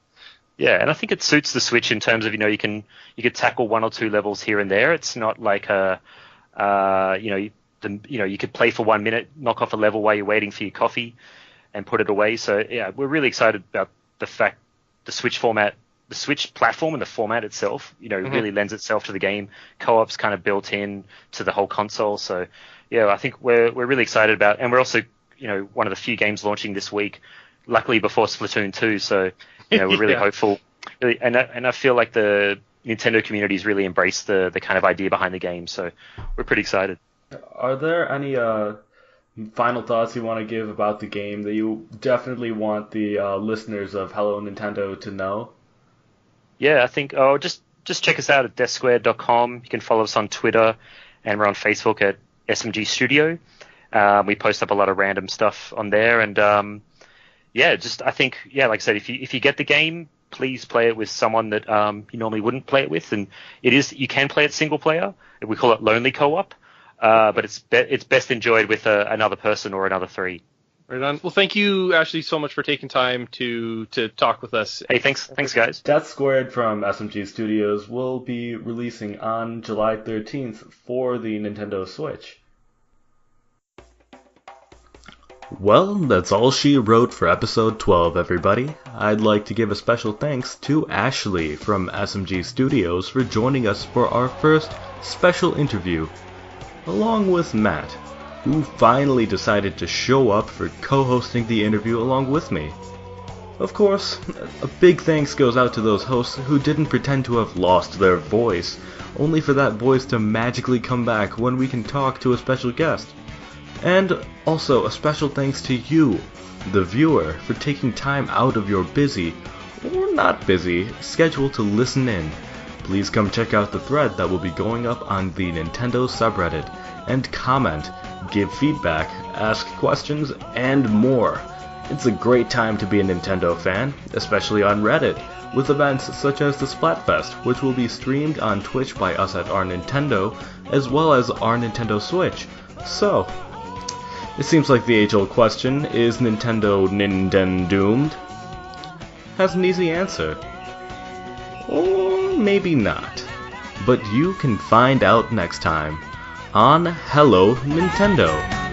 Yeah, and I think it suits the Switch in terms of you could tackle 1 or 2 levels here and there. It's not like you could play for 1 minute, knock off a level while you're waiting for your coffee, and put it away. So yeah, we're really excited about the fact the Switch format, the Switch platform, and the format itself, really lends itself to the game. Co-op's kind of built in to the whole console. So yeah, I think we're really excited about, and we're also one of the few games launching this week, luckily before Splatoon 2. So we're really hopeful, and I feel like the Nintendo community's really embraced the kind of idea behind the game. So we're pretty excited. Are there any final thoughts you want to give about the game that you definitely want the listeners of Hello Nintendo to know? Yeah, I think just check us out at desksquared.com. You can follow us on Twitter, and we're on Facebook at SMG Studio. We post up a lot of random stuff on there, and I think like I said, if you get the game, please play it with someone that you normally wouldn't play it with, and you can play it single player. We call it lonely co-op, but it's best enjoyed with another person or another 3. Right on. Well, thank you, Ashley, so much for taking time to talk with us. Hey, thanks guys. Death Squared from SMG Studios will be releasing on July 13th for the Nintendo Switch. Well, that's all she wrote for episode 12, everybody. I'd like to give a special thanks to Ashley from SMG Studios for joining us for our first special interview, along with Matt, who finally decided to show up for co-hosting the interview along with me. Of course, a big thanks goes out to those hosts who didn't pretend to have lost their voice, only for that voice to magically come back when we can talk to a special guest. And also a special thanks to you, the viewer, for taking time out of your busy, or not busy, schedule to listen in. Please come check out the thread that will be going up on the Nintendo subreddit, and comment, give feedback, ask questions, and more. It's a great time to be a Nintendo fan, especially on Reddit, with events such as the Splatfest, which will be streamed on Twitch by us at rNintendo, as well as rNintendo Switch. So, it seems like the age-old question, is Nintendo Nintendo-doomed? Has an easy answer. Or maybe not. But you can find out next time on Hello Nintendo.